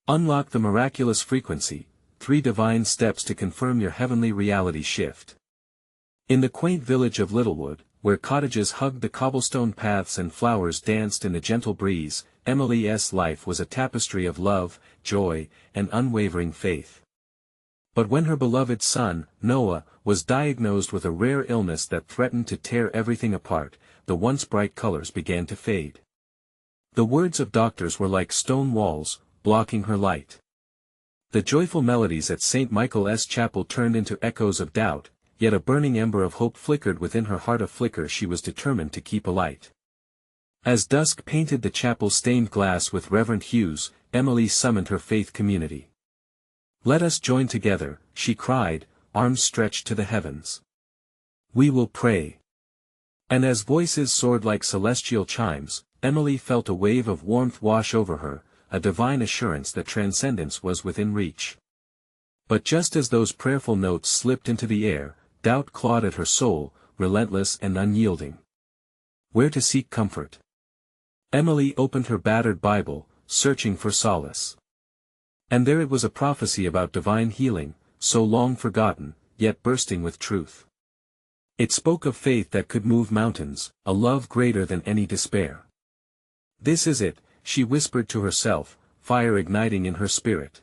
Unlock the miraculous frequency, 3 divine steps to confirm your heavenly reality shift. In the quaint village of Littlewood, where cottages hugged the cobblestone paths and flowers danced in the gentle breeze, Emily's life was a tapestry of love, joy, and unwavering faith. But when her beloved son, Noah, was diagnosed with a rare illness that threatened to tear everything apart, the once bright colors began to fade. The words of doctors were like stone walls, blocking her light. The joyful melodies at St. Michael's Chapel turned into echoes of doubt, yet a burning ember of hope flickered within her heart, a flicker she was determined to keep alight. As dusk painted the chapel's stained glass with reverent hues, Emily summoned her faith community. "Let us join together," she cried, arms stretched to the heavens. "We will pray." And as voices soared like celestial chimes, Emily felt a wave of warmth wash over her, a divine assurance that transcendence was within reach. But just as those prayerful notes slipped into the air, doubt clawed at her soul, relentless and unyielding. Where to seek comfort? Emily opened her battered Bible, searching for solace. And there it was, a prophecy about divine healing, so long forgotten, yet bursting with truth. It spoke of faith that could move mountains, a love greater than any despair. "This is it," she whispered to herself, fire igniting in her spirit.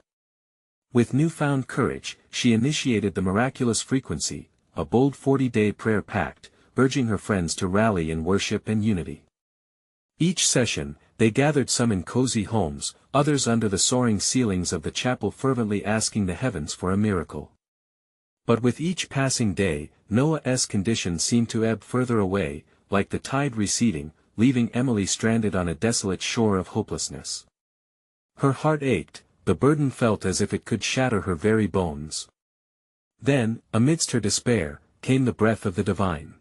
With newfound courage, she initiated the miraculous frequency, a bold 40-day prayer pact, urging her friends to rally in worship and unity. Each session, they gathered, some in cozy homes, others under the soaring ceilings of the chapel, fervently asking the heavens for a miracle. But with each passing day, Noah's condition seemed to ebb further away, like the tide receding, leaving Emily stranded on a desolate shore of hopelessness. Her heart ached, the burden felt as if it could shatter her very bones. Then, amidst her despair, came the breath of the divine.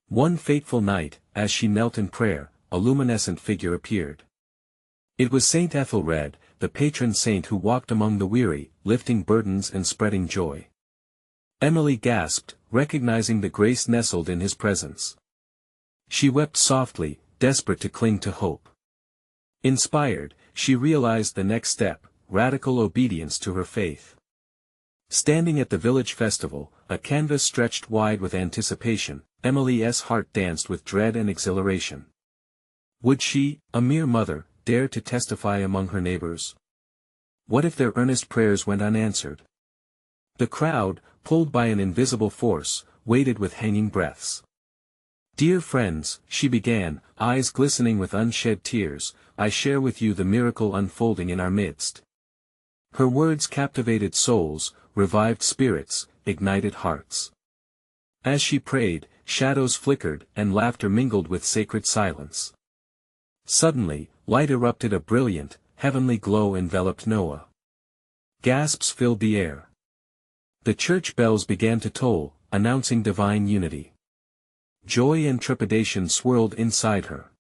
One fateful night, as she knelt in prayer, a luminescent figure appeared. It was Saint Ethelred, the patron saint who walked among the weary, lifting burdens and spreading joy. Emily gasped, recognizing the grace nestled in his presence. She wept softly, desperate to cling to hope. Inspired, she realized the next step, radical obedience to her faith. Standing at the village festival, a canvas stretched wide with anticipation, Emily's heart danced with dread and exhilaration. Would she, a mere mother, dare to testify among her neighbors? What if their earnest prayers went unanswered? The crowd, pulled by an invisible force, waited with hanging breaths. "Dear friends," she began, eyes glistening with unshed tears, "I share with you the miracle unfolding in our midst." Her words captivated souls, revived spirits, ignited hearts. As she prayed, shadows flickered and laughter mingled with sacred silence. Suddenly, light erupted, a brilliant, heavenly glow enveloped Noah. Gasps filled the air. The church bells began to toll, announcing divine unity. Joy and trepidation swirled inside her.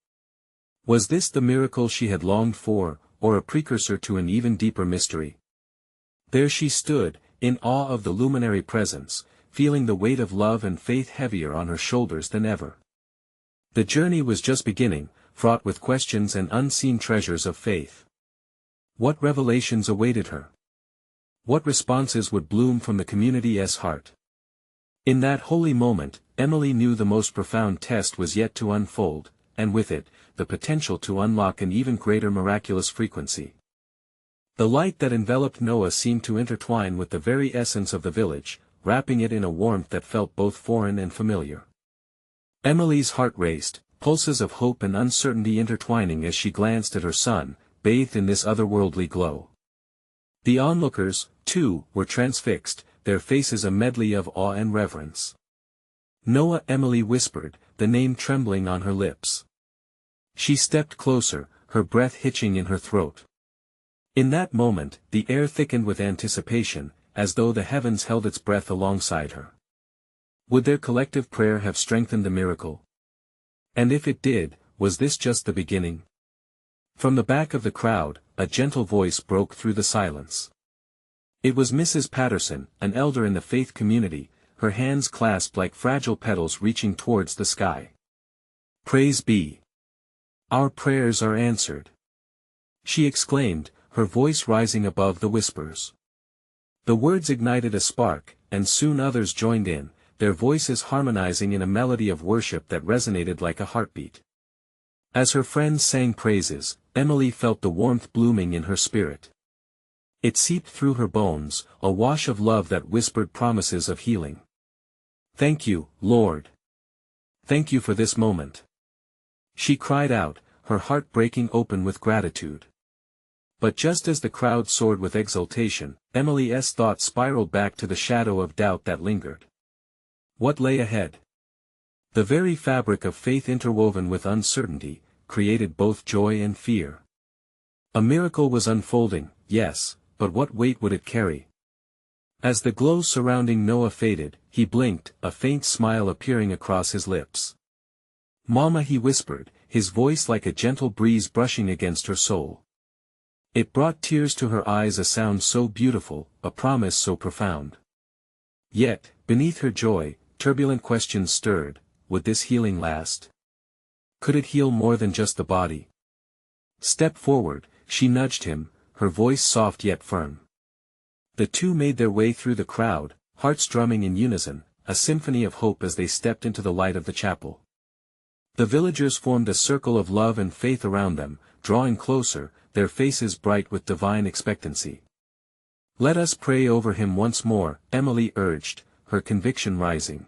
Was this the miracle she had longed for, or a precursor to an even deeper mystery? There she stood, in awe of the luminary presence, feeling the weight of love and faith heavier on her shoulders than ever. The journey was just beginning, fraught with questions and unseen treasures of faith. What revelations awaited her? What responses would bloom from the community's heart? In that holy moment, Emily knew the most profound test was yet to unfold, and with it, the potential to unlock an even greater miraculous frequency. The light that enveloped Noah seemed to intertwine with the very essence of the village, wrapping it in a warmth that felt both foreign and familiar. Emily's heart raced, pulses of hope and uncertainty intertwining as she glanced at her son, bathed in this otherworldly glow. The onlookers, too, were transfixed, their faces a medley of awe and reverence. "Noah," Emily whispered, the name trembling on her lips. She stepped closer, her breath hitching in her throat. In that moment, the air thickened with anticipation, as though the heavens held its breath alongside her. Would their collective prayer have strengthened the miracle? And if it did, was this just the beginning? From the back of the crowd, a gentle voice broke through the silence. It was Mrs. Patterson, an elder in the faith community, her hands clasped like fragile petals reaching towards the sky. "Praise be! Our prayers are answered," she exclaimed, her voice rising above the whispers. The words ignited a spark, and soon others joined in, their voices harmonizing in a melody of worship that resonated like a heartbeat. As her friends sang praises, Emily felt the warmth blooming in her spirit. It seeped through her bones, a wash of love that whispered promises of healing. "Thank you, Lord. Thank you for this moment," she cried out, her heart breaking open with gratitude. But just as the crowd soared with exultation, Emily's thoughts spiraled back to the shadow of doubt that lingered. What lay ahead? The very fabric of faith interwoven with uncertainty, created both joy and fear. A miracle was unfolding, yes, but what weight would it carry? As the glow surrounding Noah faded, he blinked, a faint smile appearing across his lips. "Mama," he whispered, his voice like a gentle breeze brushing against her soul. It brought tears to her eyes, a sound so beautiful, a promise so profound. Yet, beneath her joy, turbulent questions stirred. Would this healing last? Could it heal more than just the body? "Step forward," she nudged him, her voice soft yet firm. The two made their way through the crowd, hearts drumming in unison, a symphony of hope as they stepped into the light of the chapel. The villagers formed a circle of love and faith around them, drawing closer, their faces bright with divine expectancy. "Let us pray over him once more," Emily urged, her conviction rising.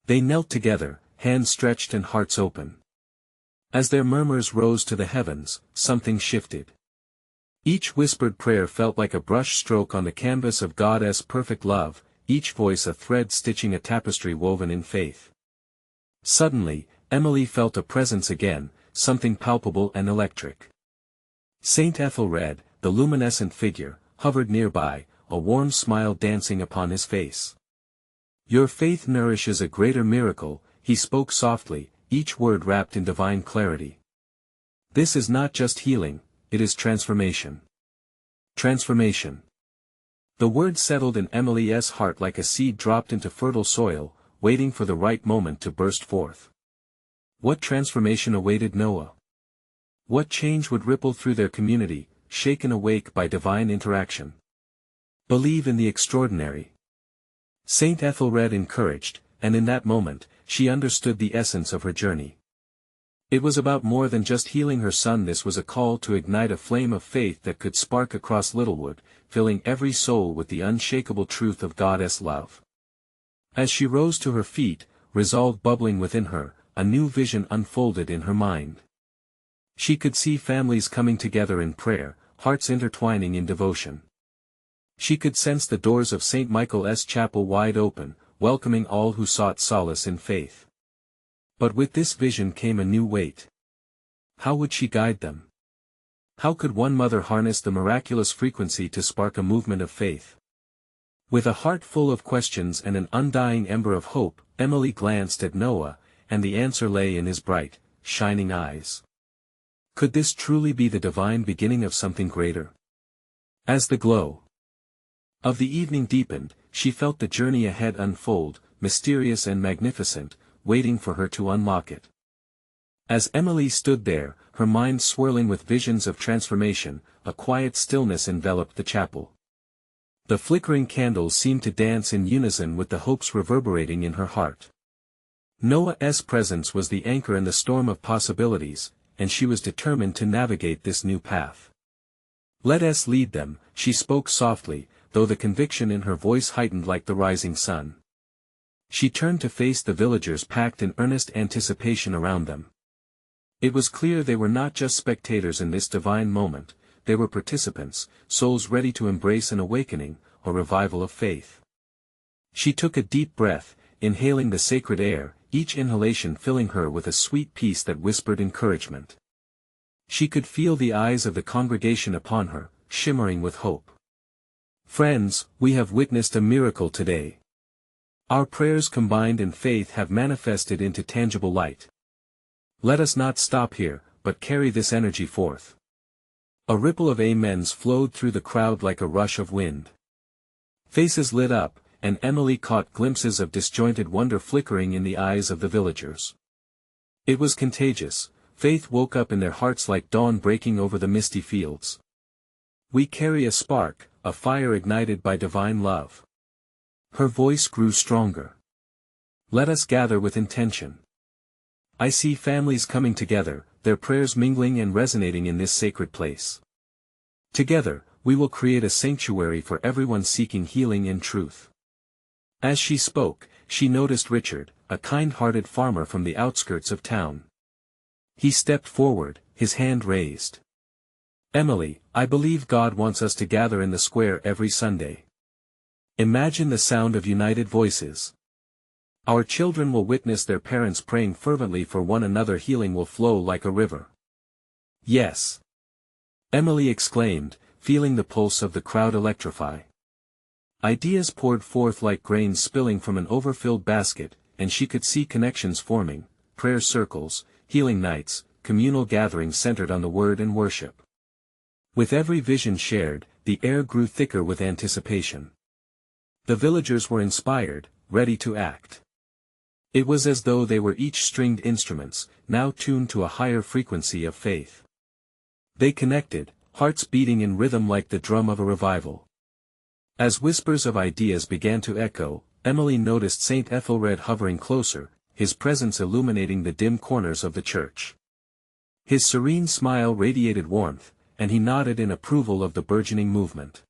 They knelt together, hands stretched and hearts open. As their murmurs rose to the heavens, something shifted. Each whispered prayer felt like a brush stroke on the canvas of God's perfect love, each voice a thread stitching a tapestry woven in faith. Suddenly, Emily felt a presence again, something palpable and electric. Saint Ethelred, the luminescent figure, hovered nearby, a warm smile dancing upon his face. "Your faith nourishes a greater miracle," he spoke softly, each word wrapped in divine clarity. "This is not just healing, it is transformation. Transformation." The word settled in Emily's heart like a seed dropped into fertile soil, waiting for the right moment to burst forth. What transformation awaited Noah? What change would ripple through their community, shaken awake by divine interaction? Believe in the extraordinary. Saint Ethelred encouraged, and in that moment, she understood the essence of her journey. It was about more than just healing her son. This was a call to ignite a flame of faith that could spark across Littlewood, filling every soul with the unshakable truth of God's love. As she rose to her feet, resolve bubbling within her, a new vision unfolded in her mind. She could see families coming together in prayer, hearts intertwining in devotion. She could sense the doors of St. Michael's Chapel wide open, welcoming all who sought solace in faith. But with this vision came a new weight. How would she guide them? How could one mother harness the miraculous frequency to spark a movement of faith? With a heart full of questions and an undying ember of hope, Emily glanced at Noah, and the answer lay in his bright, shining eyes. Could this truly be the divine beginning of something greater? As the glow of the evening deepened, she felt the journey ahead unfold, mysterious and magnificent, waiting for her to unlock it. As Emily stood there, her mind swirling with visions of transformation, a quiet stillness enveloped the chapel. The flickering candles seemed to dance in unison with the hopes reverberating in her heart. Noah's presence was the anchor in the storm of possibilities, and she was determined to navigate this new path. "Let us lead them," she spoke softly, though the conviction in her voice heightened like the rising sun. She turned to face the villagers packed in earnest anticipation around them. It was clear they were not just spectators in this divine moment, they were participants, souls ready to embrace an awakening, a revival of faith. She took a deep breath, inhaling the sacred air, each inhalation filling her with a sweet peace that whispered encouragement. She could feel the eyes of the congregation upon her, shimmering with hope. "Friends, we have witnessed a miracle today. Our prayers combined in faith have manifested into tangible light. Let us not stop here, but carry this energy forth." A ripple of amens flowed through the crowd like a rush of wind. Faces lit up, and Emily caught glimpses of disjointed wonder flickering in the eyes of the villagers. It was contagious, faith woke up in their hearts like dawn breaking over the misty fields. We carry a spark, a fire ignited by divine love. Her voice grew stronger. Let us gather with intention. I see families coming together, their prayers mingling and resonating in this sacred place. Together, we will create a sanctuary for everyone seeking healing and truth. As she spoke, she noticed Richard, a kind-hearted farmer from the outskirts of town. He stepped forward, his hand raised. Emily, I believe God wants us to gather in the square every Sunday. Imagine the sound of united voices. Our children will witness their parents praying fervently for one another. Healing will flow like a river. Yes. Emily exclaimed, feeling the pulse of the crowd electrify. Ideas poured forth like grains spilling from an overfilled basket, and she could see connections forming, prayer circles, healing nights, communal gatherings centered on the word and worship. With every vision shared, the air grew thicker with anticipation. The villagers were inspired, ready to act. It was as though they were each stringed instruments, now tuned to a higher frequency of faith. They connected, hearts beating in rhythm like the drum of a revival. As whispers of ideas began to echo, Emily noticed Saint Ethelred hovering closer, his presence illuminating the dim corners of the church. His serene smile radiated warmth, and he nodded in approval of the burgeoning movement.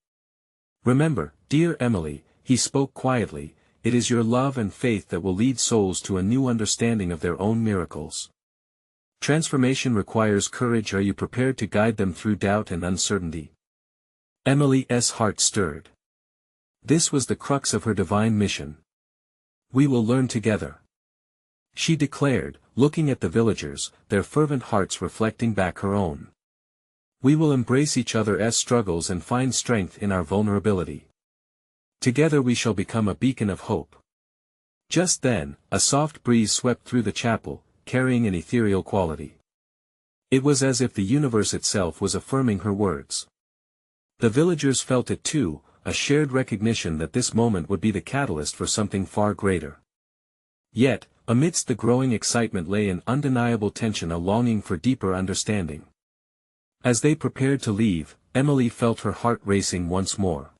Remember, dear Emily, he spoke quietly, it is your love and faith that will lead souls to a new understanding of their own miracles. Transformation requires courage. Are you prepared to guide them through doubt and uncertainty? Emily's heart stirred. This was the crux of her divine mission. We will learn together, she declared, looking at the villagers, their fervent hearts reflecting back her own. We will embrace each other's struggles and find strength in our vulnerability. Together we shall become a beacon of hope. Just then, a soft breeze swept through the chapel, carrying an ethereal quality. It was as if the universe itself was affirming her words. The villagers felt it too, a shared recognition that this moment would be the catalyst for something far greater. Yet, amidst the growing excitement lay an undeniable tension, a longing for deeper understanding. As they prepared to leave, Emily felt her heart racing once more.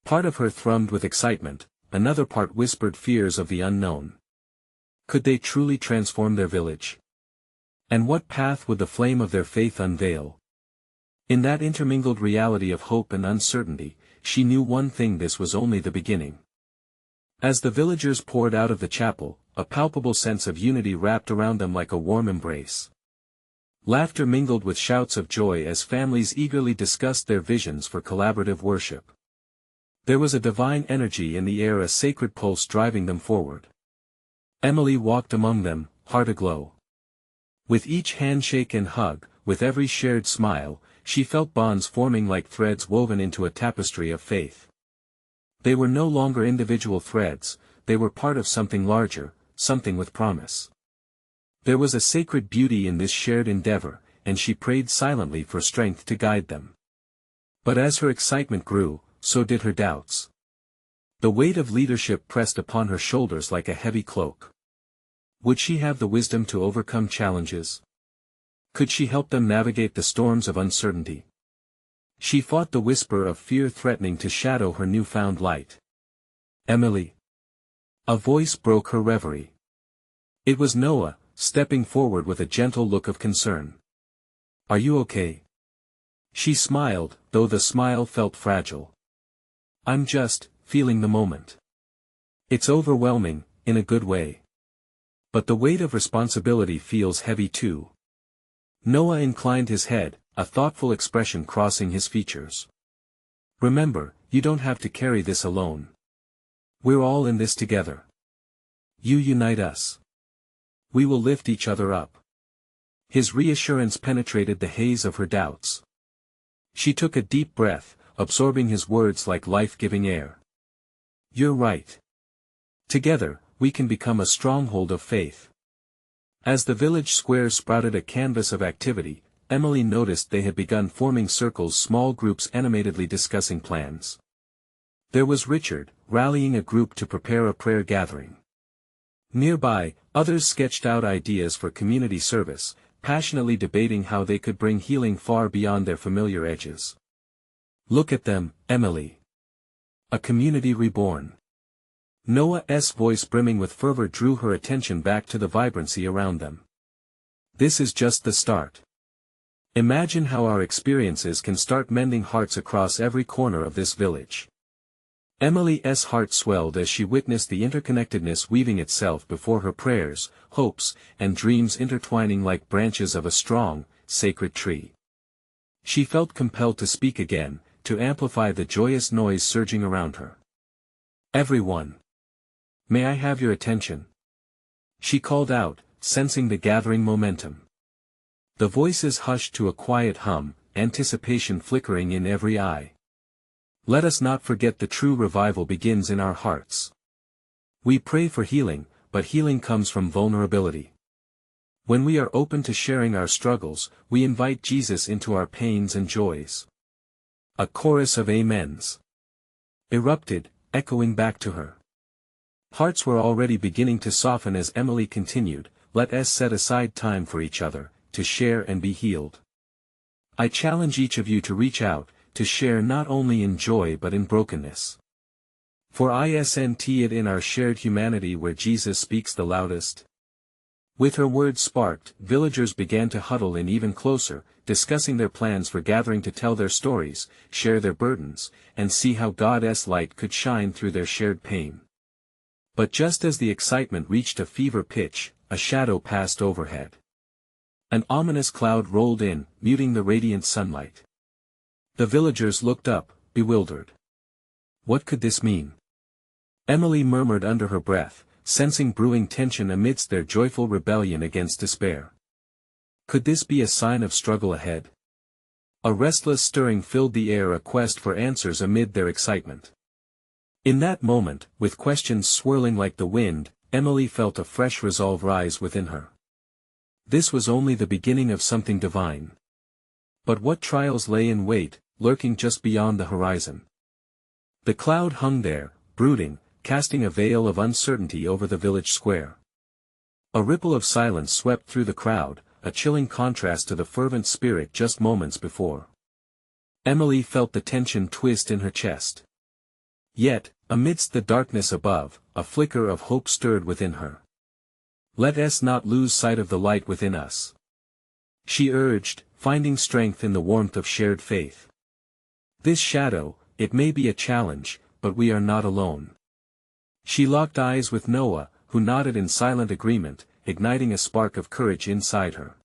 Part of her thrummed with excitement, another part whispered fears of the unknown. Could they truly transform their village? And what path would the flame of their faith unveil? In that intermingled reality of hope and uncertainty, she knew one thing: this was only the beginning. As the villagers poured out of the chapel, a palpable sense of unity wrapped around them like a warm embrace. Laughter mingled with shouts of joy as families eagerly discussed their visions for collaborative worship. There was a divine energy in the air, a sacred pulse driving them forward. Emily walked among them, heart aglow. With each handshake and hug, with every shared smile, she felt bonds forming like threads woven into a tapestry of faith. They were no longer individual threads, they were part of something larger, something with promise. There was a sacred beauty in this shared endeavor, and she prayed silently for strength to guide them. But as her excitement grew, so did her doubts. The weight of leadership pressed upon her shoulders like a heavy cloak. Would she have the wisdom to overcome challenges? Could she help them navigate the storms of uncertainty? She fought the whisper of fear threatening to shadow her newfound light. Emily. A voice broke her reverie. It was Noah, stepping forward with a gentle look of concern. Are you okay? She smiled, though the smile felt fragile. I'm just feeling the moment. It's overwhelming, in a good way. But the weight of responsibility feels heavy too. Noah inclined his head, a thoughtful expression crossing his features. Remember, you don't have to carry this alone. We're all in this together. You unite us. We will lift each other up. His reassurance penetrated the haze of her doubts. She took a deep breath, absorbing his words like life-giving air. You're right. Together, we can become a stronghold of faith. As the village square sprouted a canvas of activity, Emily noticed they had begun forming circles, small groups animatedly discussing plans. There was Richard, rallying a group to prepare a prayer gathering. Nearby, others sketched out ideas for community service, passionately debating how they could bring healing far beyond their familiar edges. Look at them, Emily. A community reborn. Noah's voice brimming with fervor drew her attention back to the vibrancy around them. This is just the start. Imagine how our experiences can start mending hearts across every corner of this village. Emily's heart swelled as she witnessed the interconnectedness weaving itself before her, prayers, hopes, and dreams intertwining like branches of a strong, sacred tree. She felt compelled to speak again, to amplify the joyous noise surging around her. Everyone! May I have your attention? She called out, sensing the gathering momentum. The voices hushed to a quiet hum, anticipation flickering in every eye. Let us not forget the true revival begins in our hearts. We pray for healing, but healing comes from vulnerability. When we are open to sharing our struggles, we invite Jesus into our pains and joys. A chorus of amens erupted, echoing back to her. Hearts were already beginning to soften as Emily continued, let us set aside time for each other, to share and be healed. I challenge each of you to reach out, to share not only in joy but in brokenness. For isn't it in our shared humanity where Jesus speaks the loudest? With her words sparked, villagers began to huddle in even closer, discussing their plans for gathering to tell their stories, share their burdens, and see how God's light could shine through their shared pain. But just as the excitement reached a fever pitch, a shadow passed overhead. An ominous cloud rolled in, muting the radiant sunlight. The villagers looked up, bewildered. What could this mean? Emily murmured under her breath, sensing brewing tension amidst their joyful rebellion against despair. Could this be a sign of struggle ahead? A restless stirring filled the air, a quest for answers amid their excitement. In that moment, with questions swirling like the wind, Emily felt a fresh resolve rise within her. This was only the beginning of something divine. But what trials lay in wait, lurking just beyond the horizon? The cloud hung there, brooding, casting a veil of uncertainty over the village square. A ripple of silence swept through the crowd, a chilling contrast to the fervent spirit just moments before. Emily felt the tension twist in her chest. Yet, amidst the darkness above, a flicker of hope stirred within her. Let us not lose sight of the light within us, she urged, finding strength in the warmth of shared faith. This shadow, it may be a challenge, but we are not alone. She locked eyes with Noah, who nodded in silent agreement, igniting a spark of courage inside her.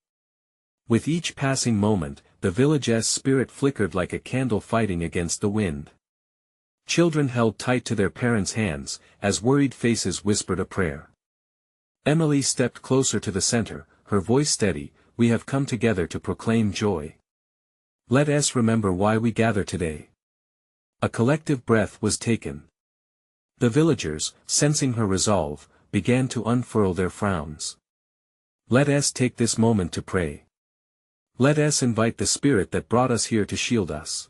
With each passing moment, the village's spirit flickered like a candle fighting against the wind. Children held tight to their parents' hands, as worried faces whispered a prayer. Emily stepped closer to the center, her voice steady, we have come together to proclaim joy. Let us remember why we gather today. A collective breath was taken. The villagers, sensing her resolve, began to unfurl their frowns. Let us take this moment to pray. Let us invite the Spirit that brought us here to shield us.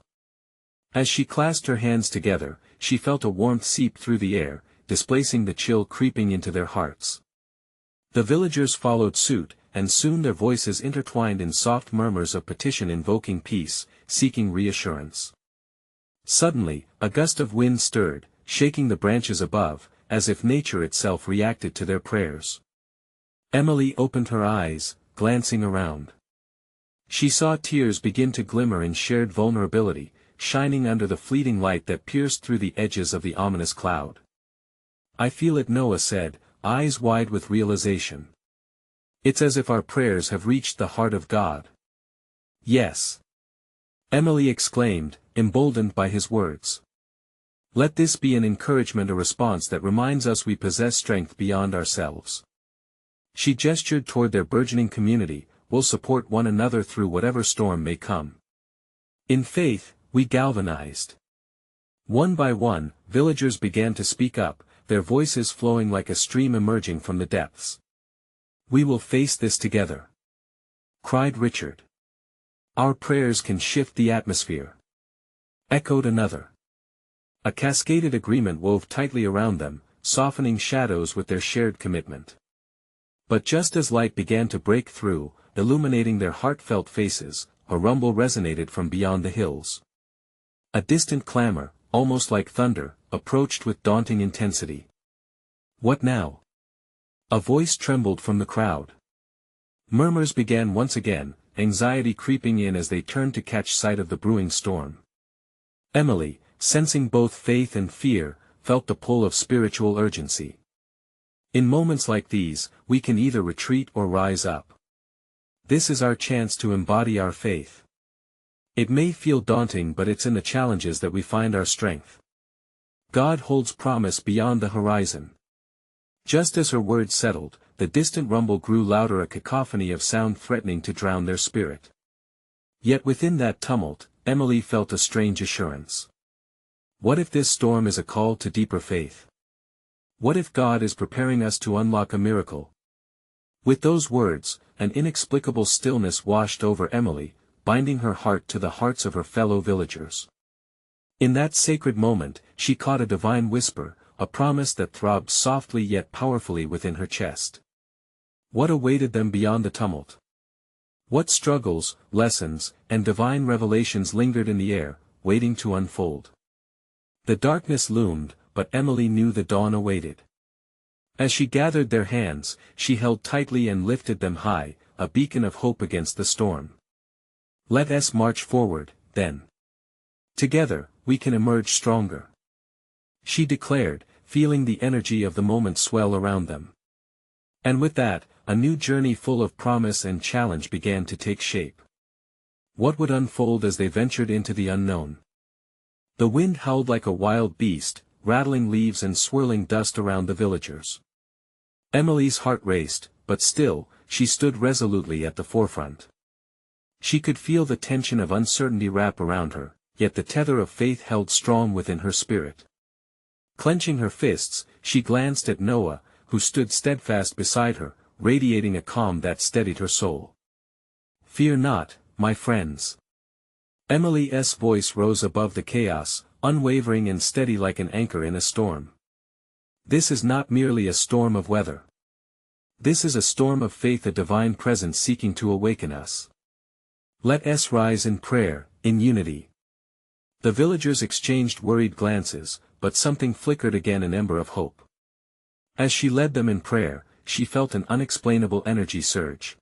As she clasped her hands together, she felt a warmth seep through the air, displacing the chill creeping into their hearts. The villagers followed suit, and soon their voices intertwined in soft murmurs of petition invoking peace, seeking reassurance. Suddenly, a gust of wind stirred, shaking the branches above, as if nature itself reacted to their prayers. Emily opened her eyes, glancing around. She saw tears begin to glimmer in shared vulnerability, shining under the fleeting light that pierced through the edges of the ominous cloud. I feel it, Noah said, eyes wide with realization. It's as if our prayers have reached the heart of God. Yes. Emily exclaimed, emboldened by his words. Let this be an encouragement, a response that reminds us we possess strength beyond ourselves. She gestured toward their burgeoning community, we'll support one another through whatever storm may come. In faith, we galvanized. One by one, villagers began to speak up, their voices flowing like a stream emerging from the depths. We will face this together, cried Richard. Our prayers can shift the atmosphere, echoed another. A cascaded agreement wove tightly around them, softening shadows with their shared commitment. But just as light began to break through, illuminating their heartfelt faces, a rumble resonated from beyond the hills. A distant clamor, almost like thunder, approached with daunting intensity. What now? A voice trembled from the crowd. Murmurs began once again, anxiety creeping in as they turned to catch sight of the brewing storm. Emily, sensing both faith and fear, felt the pull of spiritual urgency. In moments like these, we can either retreat or rise up. This is our chance to embody our faith. It may feel daunting, but it's in the challenges that we find our strength. God holds promise beyond the horizon. Just as her words settled, the distant rumble grew louder, a cacophony of sound threatening to drown their spirit. Yet within that tumult, Emily felt a strange assurance. What if this storm is a call to deeper faith? What if God is preparing us to unlock a miracle? With those words, an inexplicable stillness washed over Emily, binding her heart to the hearts of her fellow villagers. In that sacred moment, she caught a divine whisper, a promise that throbbed softly yet powerfully within her chest. What awaited them beyond the tumult? What struggles, lessons, and divine revelations lingered in the air, waiting to unfold? The darkness loomed, but Emily knew the dawn awaited. As she gathered their hands, she held tightly and lifted them high, a beacon of hope against the storm. Let us march forward, then. Together, we can emerge stronger. She declared, feeling the energy of the moment swell around them. And with that, a new journey full of promise and challenge began to take shape. What would unfold as they ventured into the unknown? The wind howled like a wild beast, rattling leaves and swirling dust around the villagers. Emily's heart raced, but still, she stood resolutely at the forefront. She could feel the tension of uncertainty wrap around her, yet the tether of faith held strong within her spirit. Clenching her fists, she glanced at Noah, who stood steadfast beside her, radiating a calm that steadied her soul. Fear not, my friends. Emily's voice rose above the chaos, unwavering and steady like an anchor in a storm. This is not merely a storm of weather. This is a storm of faith, a divine presence seeking to awaken us. Let us rise in prayer, in unity. The villagers exchanged worried glances, but something flickered again, an ember of hope. As she led them in prayer, she felt an unexplainable energy surge.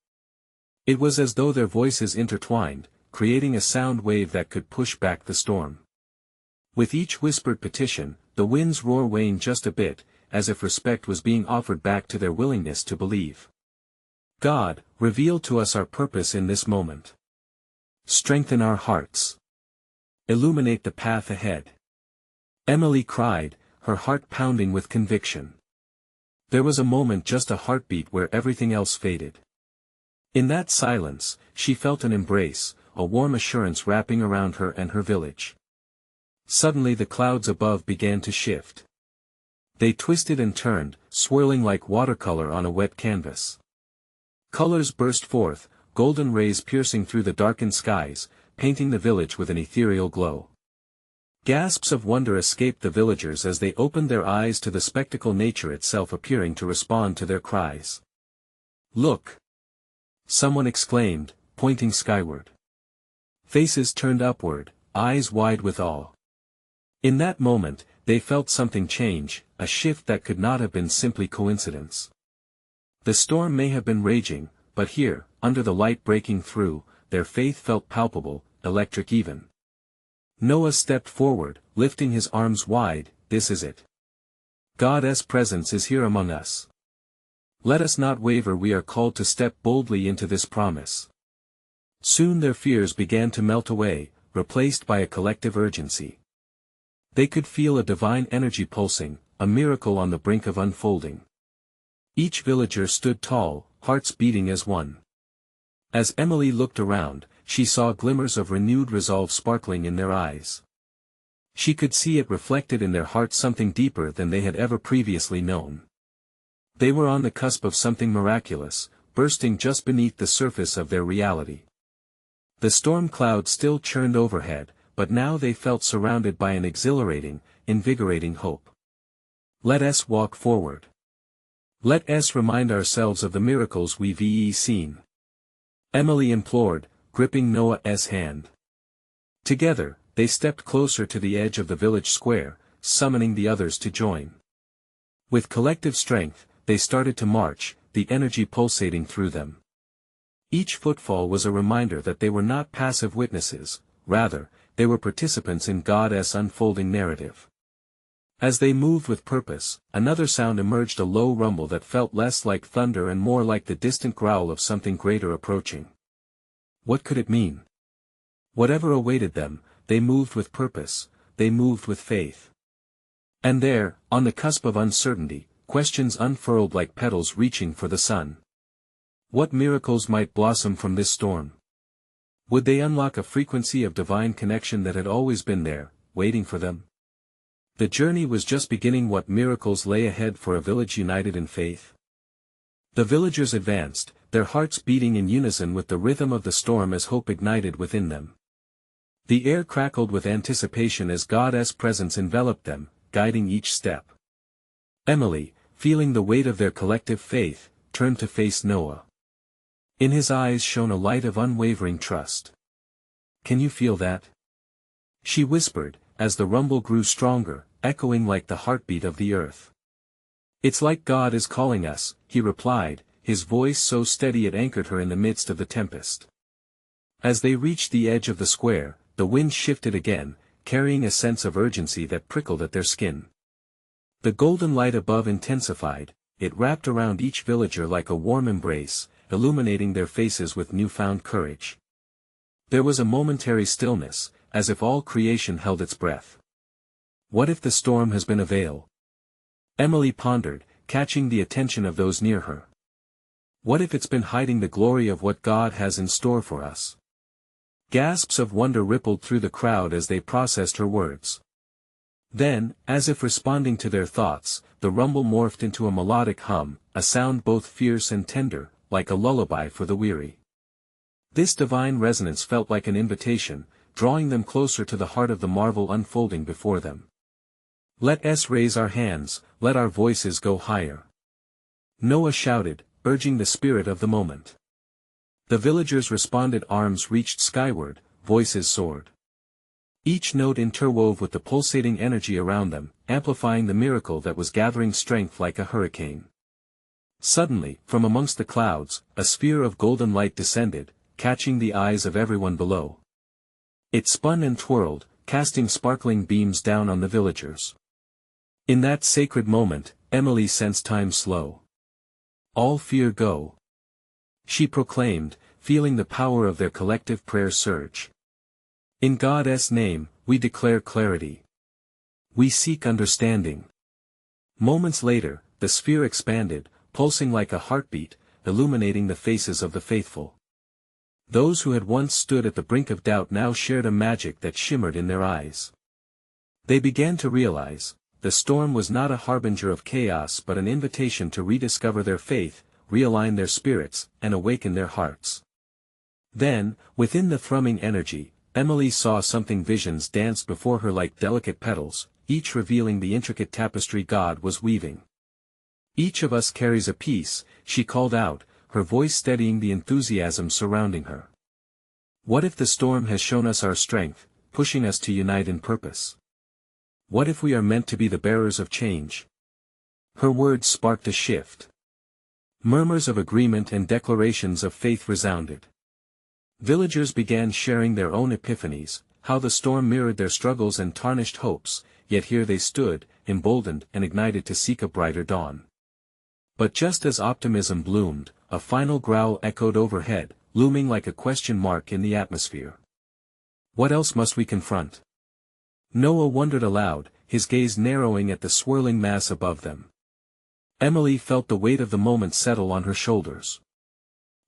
It was as though their voices intertwined, creating a sound wave that could push back the storm. With each whispered petition, the wind's roar waned just a bit, as if respect was being offered back to their willingness to believe. God, reveal to us our purpose in this moment. Strengthen our hearts. Illuminate the path ahead. Emily cried, her heart pounding with conviction. There was a moment, just a heartbeat, where everything else faded. In that silence, she felt an embrace, a warm assurance wrapping around her and her village. Suddenly the clouds above began to shift. They twisted and turned, swirling like watercolor on a wet canvas. Colors burst forth, golden rays piercing through the darkened skies, painting the village with an ethereal glow. Gasps of wonder escaped the villagers as they opened their eyes to the spectacle, nature itself appearing to respond to their cries. Look! Someone exclaimed, pointing skyward. Faces turned upward, eyes wide with awe. In that moment, they felt something change, a shift that could not have been simply coincidence. The storm may have been raging, but here, under the light breaking through, their faith felt palpable, electric even. Noah stepped forward, lifting his arms wide. This is it. God's presence is here among us. Let us not waver, we are called to step boldly into this promise. Soon their fears began to melt away, replaced by a collective urgency. They could feel a divine energy pulsing, a miracle on the brink of unfolding. Each villager stood tall, hearts beating as one. As Emily looked around, she saw glimmers of renewed resolve sparkling in their eyes. She could see it reflected in their hearts, something deeper than they had ever previously known. They were on the cusp of something miraculous, bursting just beneath the surface of their reality. The storm cloud still churned overhead, but now they felt surrounded by an exhilarating, invigorating hope. Let us walk forward. Let us remind ourselves of the miracles we've seen. Emily implored, gripping Noah's hand. Together, they stepped closer to the edge of the village square, summoning the others to join. With collective strength, they started to march, the energy pulsating through them. Each footfall was a reminder that they were not passive witnesses, rather, they were participants in God's unfolding narrative. As they moved with purpose, another sound emerged, a low rumble that felt less like thunder and more like the distant growl of something greater approaching. What could it mean? Whatever awaited them, they moved with purpose, they moved with faith. And there, on the cusp of uncertainty, questions unfurled like petals reaching for the sun. What miracles might blossom from this storm? Would they unlock a frequency of divine connection that had always been there, waiting for them? The journey was just beginning. What miracles lay ahead for a village united in faith? The villagers advanced, their hearts beating in unison with the rhythm of the storm as hope ignited within them. The air crackled with anticipation as God's presence enveloped them, guiding each step. Emily, feeling the weight of their collective faith, turned to face Noah. In his eyes shone a light of unwavering trust. "Can you feel that?" she whispered, as the rumble grew stronger, echoing like the heartbeat of the earth. "It's like God is calling us," he replied, his voice so steady it anchored her in the midst of the tempest. As they reached the edge of the square, the wind shifted again, carrying a sense of urgency that prickled at their skin. The golden light above intensified, it wrapped around each villager like a warm embrace, illuminating their faces with newfound courage. There was a momentary stillness, as if all creation held its breath. What if the storm has been a veil? Emily pondered, catching the attention of those near her. What if it's been hiding the glory of what God has in store for us? Gasps of wonder rippled through the crowd as they processed her words. Then, as if responding to their thoughts, the rumble morphed into a melodic hum, a sound both fierce and tender, like a lullaby for the weary. This divine resonance felt like an invitation, drawing them closer to the heart of the marvel unfolding before them. "Let us raise our hands, let our voices go higher," Noah shouted, urging the spirit of the moment. The villagers responded, arms reached skyward, voices soared. Each note interwove with the pulsating energy around them, amplifying the miracle that was gathering strength like a hurricane. Suddenly, from amongst the clouds, a sphere of golden light descended, catching the eyes of everyone below. It spun and twirled, casting sparkling beams down on the villagers. In that sacred moment, Emily sensed time slow. "All fear go," she proclaimed, feeling the power of their collective prayer surge. "In God's name, we declare clarity. We seek understanding." Moments later, the sphere expanded, pulsing like a heartbeat, illuminating the faces of the faithful. Those who had once stood at the brink of doubt now shared a magic that shimmered in their eyes. They began to realize, the storm was not a harbinger of chaos but an invitation to rediscover their faith, realign their spirits, and awaken their hearts. Then, within the thrumming energy, Emily saw something. Visions danced before her like delicate petals, each revealing the intricate tapestry God was weaving. "Each of us carries a piece," she called out, her voice steadying the enthusiasm surrounding her. "What if the storm has shown us our strength, pushing us to unite in purpose? What if we are meant to be the bearers of change?" Her words sparked a shift. Murmurs of agreement and declarations of faith resounded. Villagers began sharing their own epiphanies, how the storm mirrored their struggles and tarnished hopes, yet here they stood, emboldened and ignited to seek a brighter dawn. But just as optimism bloomed, a final growl echoed overhead, looming like a question mark in the atmosphere. "What else must we confront?" Noah wondered aloud, his gaze narrowing at the swirling mass above them. Emily felt the weight of the moment settle on her shoulders.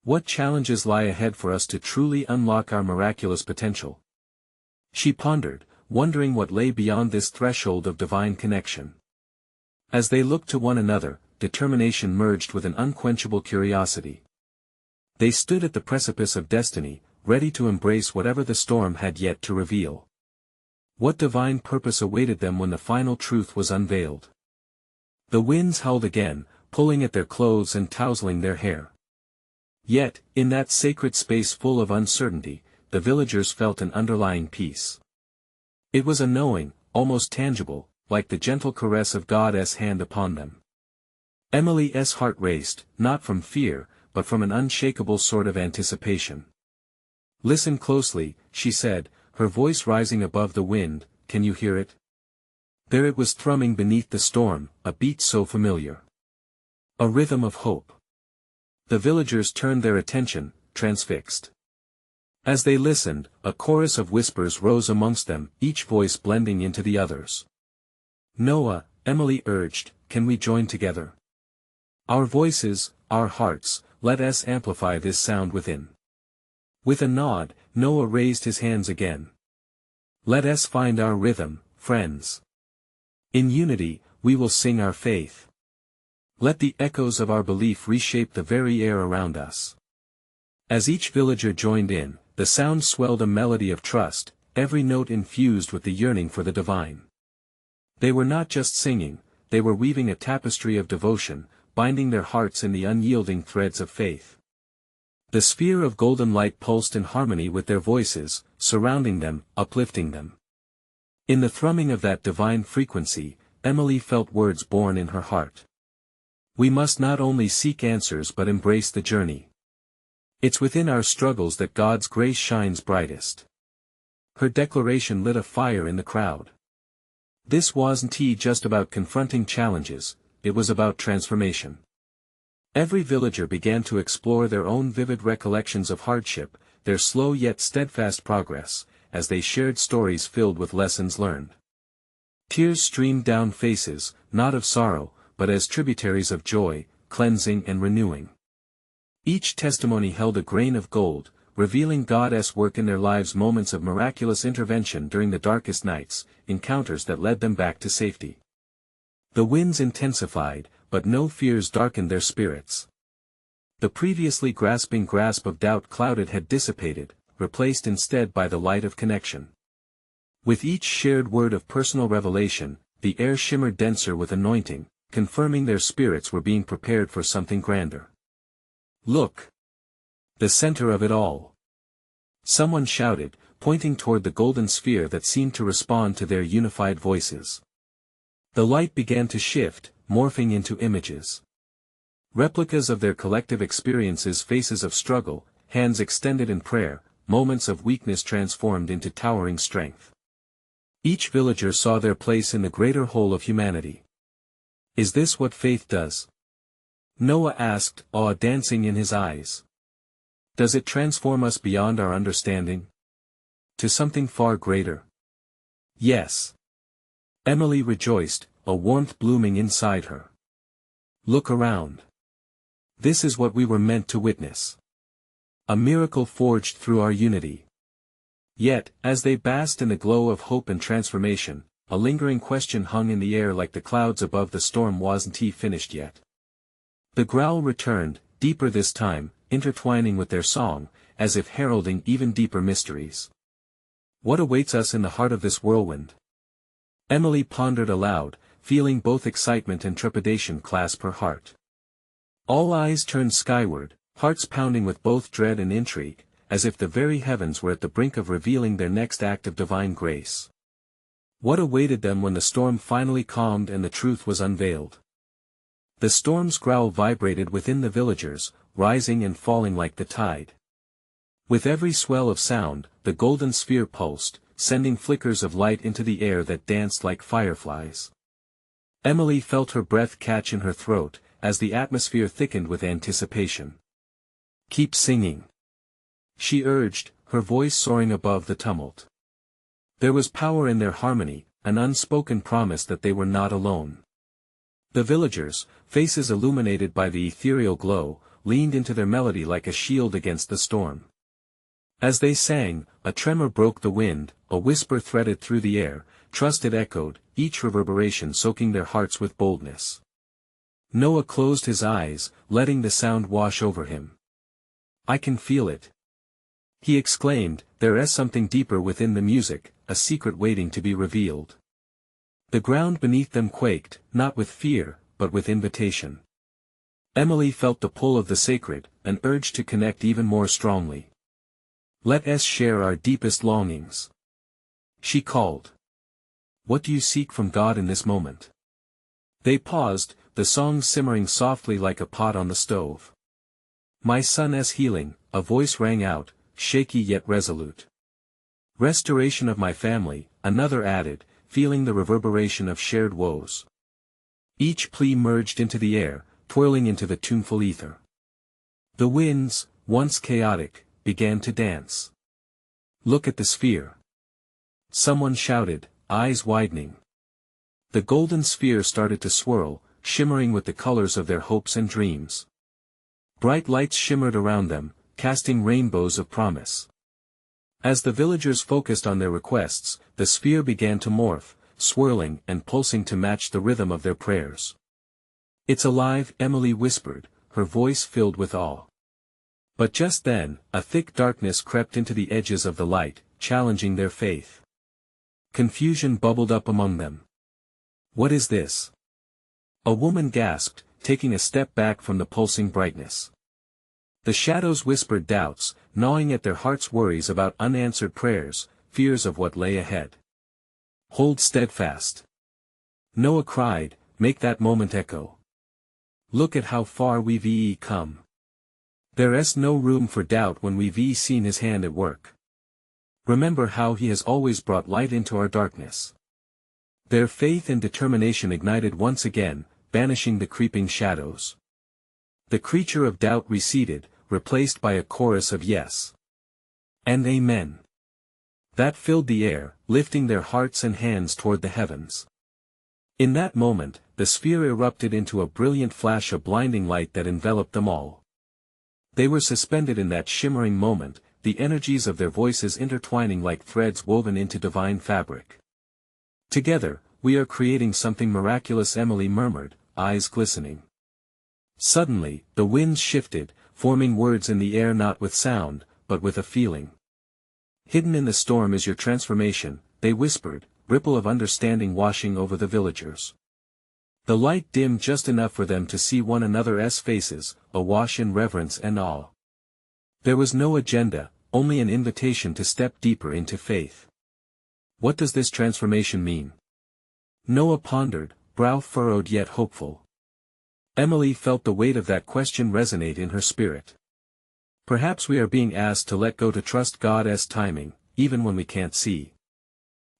What challenges lie ahead for us to truly unlock our miraculous potential? She pondered, wondering what lay beyond this threshold of divine connection. As they looked to one another, determination merged with an unquenchable curiosity. They stood at the precipice of destiny, ready to embrace whatever the storm had yet to reveal. What divine purpose awaited them when the final truth was unveiled? The winds howled again, pulling at their clothes and tousling their hair. Yet, in that sacred space full of uncertainty, the villagers felt an underlying peace. It was a knowing, almost tangible, like the gentle caress of God's hand upon them. Emily's heart raced, not from fear, but from an unshakable sort of anticipation. "Listen closely," she said, her voice rising above the wind. "Can you hear it?" There it was thrumming beneath the storm, a beat so familiar. A rhythm of hope. The villagers turned their attention, transfixed. As they listened, a chorus of whispers rose amongst them, each voice blending into the others. "Noah," Emily urged, "can we join together? Our voices, our hearts, let us amplify this sound within." With a nod, Noah raised his hands again. "Let us find our rhythm, friends. In unity, we will sing our faith. Let the echoes of our belief reshape the very air around us." As each villager joined in, the sound swelled a melody of trust, every note infused with the yearning for the divine. They were not just singing, they were weaving a tapestry of devotion, binding their hearts in the unyielding threads of faith. The sphere of golden light pulsed in harmony with their voices, surrounding them, uplifting them. In the thrumming of that divine frequency, Emily felt words born in her heart. We must not only seek answers but embrace the journey. It's within our struggles that God's grace shines brightest. Her declaration lit a fire in the crowd. This wasn't just about confronting challenges, it was about transformation. Every villager began to explore their own vivid recollections of hardship, their slow yet steadfast progress, as they shared stories filled with lessons learned. Tears streamed down faces, not of sorrow, but as tributaries of joy, cleansing and renewing. Each testimony held a grain of gold, revealing God's work in their lives, moments of miraculous intervention during the darkest nights, encounters that led them back to safety. The winds intensified, but no fears darkened their spirits. The previously grasping grasp of doubt clouded had dissipated, replaced instead by the light of connection. With each shared word of personal revelation, the air shimmered denser with anointing, confirming their spirits were being prepared for something grander. "Look! The center of it all!" Someone shouted, pointing toward the golden sphere that seemed to respond to their unified voices. The light began to shift, morphing into images. Replicas of their collective experiences, faces of struggle, hands extended in prayer, moments of weakness transformed into towering strength. Each villager saw their place in the greater whole of humanity. "Is this what faith does?" Noah asked, awe dancing in his eyes. "Does it transform us beyond our understanding? To something far greater?" "Yes." Emily rejoiced, a warmth blooming inside her. "Look around. This is what we were meant to witness. A miracle forged through our unity." Yet, as they basked in the glow of hope and transformation, a lingering question hung in the air like the clouds above the storm. Wasn't he finished yet? The growl returned, deeper this time, intertwining with their song, as if heralding even deeper mysteries. What awaits us in the heart of this whirlwind? Emily pondered aloud, feeling both excitement and trepidation clasp her heart. All eyes turned skyward, hearts pounding with both dread and intrigue, as if the very heavens were at the brink of revealing their next act of divine grace. What awaited them when the storm finally calmed and the truth was unveiled? The storm's growl vibrated within the villagers, rising and falling like the tide. With every swell of sound, the golden sphere pulsed, sending flickers of light into the air that danced like fireflies. Emily felt her breath catch in her throat, as the atmosphere thickened with anticipation. "Keep singing," she urged, her voice soaring above the tumult. There was power in their harmony, an unspoken promise that they were not alone. The villagers, faces illuminated by the ethereal glow, leaned into their melody like a shield against the storm. As they sang, a tremor broke the wind, a whisper threaded through the air, trust it echoed, each reverberation soaking their hearts with boldness. Noah closed his eyes, letting the sound wash over him. "I can feel it," he exclaimed, "there is something deeper within the music, a secret waiting to be revealed." The ground beneath them quaked, not with fear, but with invitation. Emily felt the pull of the sacred, an urge to connect even more strongly. "Let us share our deepest longings," she called. What do you seek from God in this moment? They paused, the song simmering softly like a pot on the stove. My son's healing, a voice rang out, shaky yet resolute. Restoration of my family, another added, feeling the reverberation of shared woes. Each plea merged into the air, twirling into the tuneful ether. The winds, once chaotic, began to dance. Look at the sphere. Someone shouted, eyes widening. The golden sphere started to swirl, shimmering with the colors of their hopes and dreams. Bright lights shimmered around them, casting rainbows of promise. As the villagers focused on their requests, the sphere began to morph, swirling and pulsing to match the rhythm of their prayers. It's alive, Emily whispered, her voice filled with awe. But just then, a thick darkness crept into the edges of the light, challenging their faith. Confusion bubbled up among them. What is this? A woman gasped, taking a step back from the pulsing brightness. The shadows whispered doubts, gnawing at their hearts' worries about unanswered prayers, fears of what lay ahead. Hold steadfast. Noah cried, make that moment echo. Look at how far we've come. There's no room for doubt when we've seen his hand at work. Remember how he has always brought light into our darkness. Their faith and determination ignited once again, banishing the creeping shadows. The creature of doubt receded, replaced by a chorus of yes and amen. That filled the air, lifting their hearts and hands toward the heavens. In that moment, the sphere erupted into a brilliant flash of blinding light that enveloped them all. They were suspended in that shimmering moment, the energies of their voices intertwining like threads woven into divine fabric. Together, we are creating something miraculous, Emily murmured, eyes glistening. Suddenly, the winds shifted, forming words in the air not with sound, but with a feeling. Hidden in the storm is your transformation, they whispered, ripple of understanding washing over the villagers. The light dimmed just enough for them to see one another's faces, awash in reverence and awe. There was no agenda, only an invitation to step deeper into faith. What does this transformation mean? Noah pondered, brow furrowed yet hopeful. Emily felt the weight of that question resonate in her spirit. Perhaps we are being asked to let go, to trust God's timing, even when we can't see.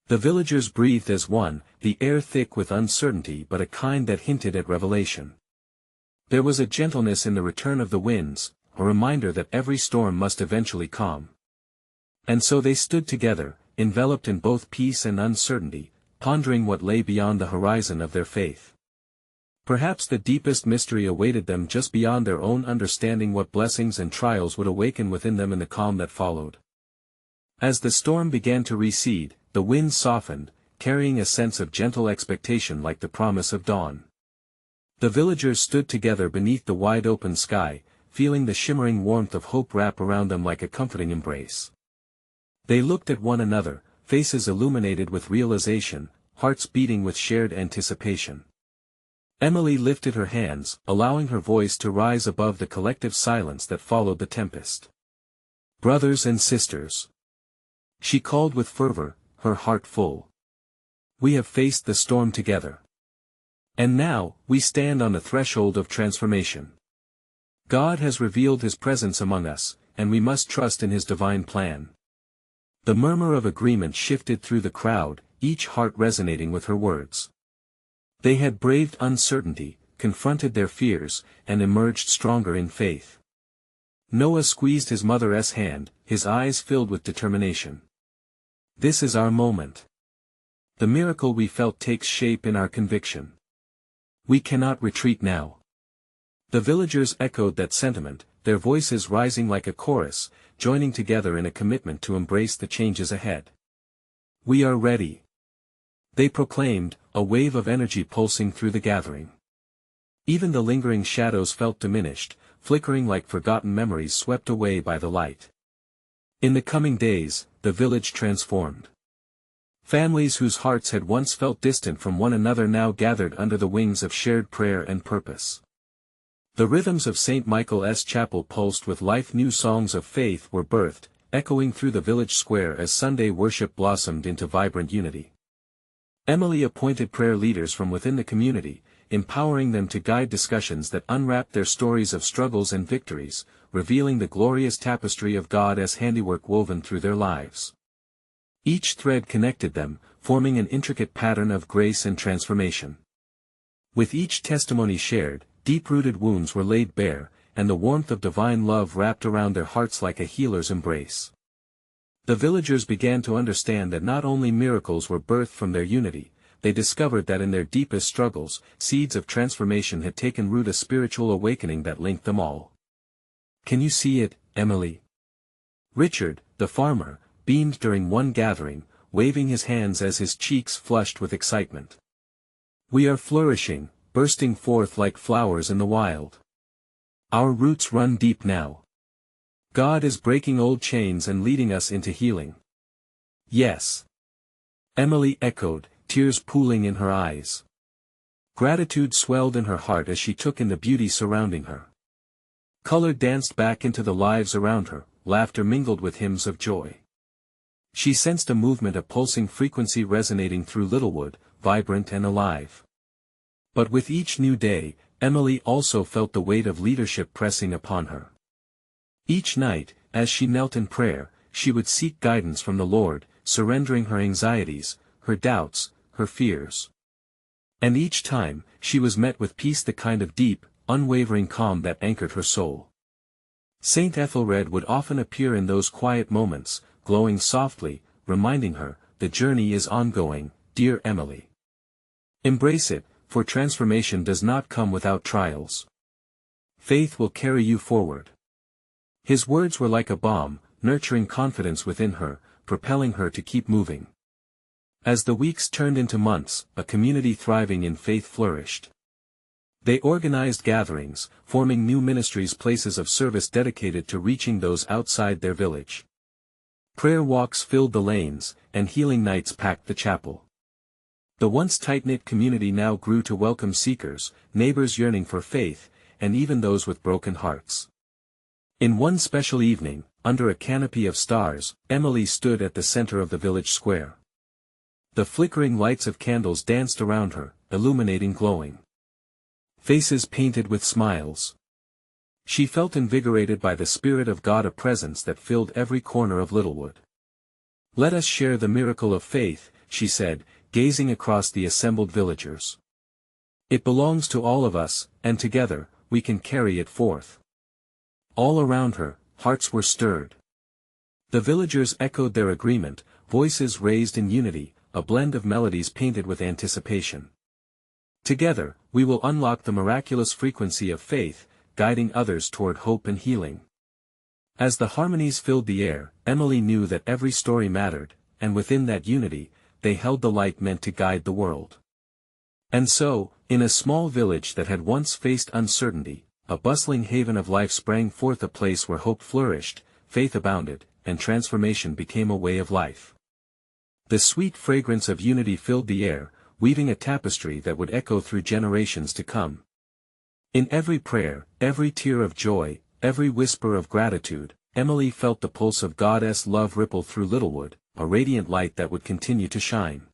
The villagers breathed as one, the air thick with uncertainty but a kind that hinted at revelation. There was a gentleness in the return of the winds, a reminder that every storm must eventually calm. And so they stood together, enveloped in both peace and uncertainty, pondering what lay beyond the horizon of their faith. Perhaps the deepest mystery awaited them just beyond their own understanding, what blessings and trials would awaken within them in the calm that followed. As the storm began to recede, the wind softened, carrying a sense of gentle expectation like the promise of dawn. The villagers stood together beneath the wide-open sky, feeling the shimmering warmth of hope wrap around them like a comforting embrace. They looked at one another, faces illuminated with realization, hearts beating with shared anticipation. Emily lifted her hands, allowing her voice to rise above the collective silence that followed the tempest. Brothers and sisters, she called with fervor, her heart full. We have faced the storm together. And now, we stand on the threshold of transformation. God has revealed His presence among us, and we must trust in His divine plan. The murmur of agreement shifted through the crowd, each heart resonating with her words. They had braved uncertainty, confronted their fears, and emerged stronger in faith. Noah squeezed his mother's hand, his eyes filled with determination. This is our moment. The miracle we felt takes shape in our conviction. We cannot retreat now. The villagers echoed that sentiment, their voices rising like a chorus, joining together in a commitment to embrace the changes ahead. We are ready, they proclaimed, a wave of energy pulsing through the gathering. Even the lingering shadows felt diminished, flickering like forgotten memories swept away by the light. In the coming days, the village transformed. Families whose hearts had once felt distant from one another now gathered under the wings of shared prayer and purpose. The rhythms of St. Michael's Chapel pulsed with life. New songs of faith were birthed, echoing through the village square as Sunday worship blossomed into vibrant unity. Emily appointed prayer leaders from within the community, empowering them to guide discussions that unwrapped their stories of struggles and victories, revealing the glorious tapestry of God's handiwork woven through their lives. Each thread connected them, forming an intricate pattern of grace and transformation. With each testimony shared, deep-rooted wounds were laid bare, and the warmth of divine love wrapped around their hearts like a healer's embrace. The villagers began to understand that not only miracles were birthed from their unity, they discovered that in their deepest struggles, seeds of transformation had taken root, a spiritual awakening that linked them all. "Can you see it, Emily?" Richard, the farmer, beamed during one gathering, waving his hands as his cheeks flushed with excitement. "We are flourishing, bursting forth like flowers in the wild. Our roots run deep now. God is breaking old chains and leading us into healing." "Yes," Emily echoed, tears pooling in her eyes. Gratitude swelled in her heart as she took in the beauty surrounding her. Color danced back into the lives around her, laughter mingled with hymns of joy. She sensed a movement, a pulsing frequency resonating through Littlewood, vibrant and alive. But with each new day, Emily also felt the weight of leadership pressing upon her. Each night, as she knelt in prayer, she would seek guidance from the Lord, surrendering her anxieties, her doubts, her fears. And each time, she was met with peace, the kind of deep, unwavering calm that anchored her soul. Saint Ethelred would often appear in those quiet moments, glowing softly, reminding her, "The journey is ongoing, dear Emily. Embrace it, for transformation does not come without trials. Faith will carry you forward." His words were like a balm, nurturing confidence within her, propelling her to keep moving. As the weeks turned into months, a community thriving in faith flourished. They organized gatherings, forming new ministries, places of service dedicated to reaching those outside their village. Prayer walks filled the lanes, and healing nights packed the chapel. The once tight-knit community now grew to welcome seekers, neighbors yearning for faith, and even those with broken hearts. In one special evening, under a canopy of stars, Emily stood at the center of the village square. The flickering lights of candles danced around her, illuminating glowing faces painted with smiles. She felt invigorated by the Spirit of God, a presence that filled every corner of Littlewood. "Let us share the miracle of faith," she said, gazing across the assembled villagers. "It belongs to all of us, and together, we can carry it forth." All around her, hearts were stirred. The villagers echoed their agreement, voices raised in unity, a blend of melodies painted with anticipation. "Together, we will unlock the miraculous frequency of faith, guiding others toward hope and healing." As the harmonies filled the air, Emily knew that every story mattered, and within that unity, they held the light meant to guide the world. And so, in a small village that had once faced uncertainty, a bustling haven of life sprang forth, a place where hope flourished, faith abounded, and transformation became a way of life. The sweet fragrance of unity filled the air, weaving a tapestry that would echo through generations to come. In every prayer, every tear of joy, every whisper of gratitude, Emily felt the pulse of God's love ripple through Littlewood, a radiant light that would continue to shine.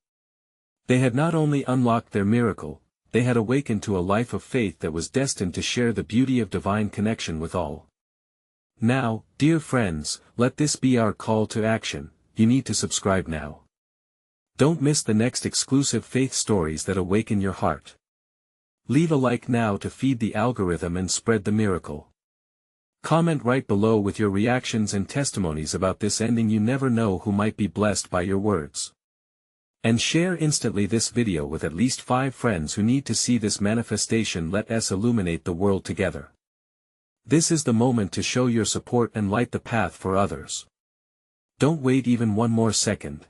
They had not only unlocked their miracle, they had awakened to a life of faith that was destined to share the beauty of divine connection with all. Now, dear friends, let this be our call to action. You need to subscribe now. Don't miss the next exclusive faith stories that awaken your heart. Leave a like now to feed the algorithm and spread the miracle. Comment right below with your reactions and testimonies about this ending. You never know who might be blessed by your words. And share instantly this video with at least 5 friends who need to see this manifestation. Let us illuminate the world together. This is the moment to show your support and light the path for others. Don't wait even one more second.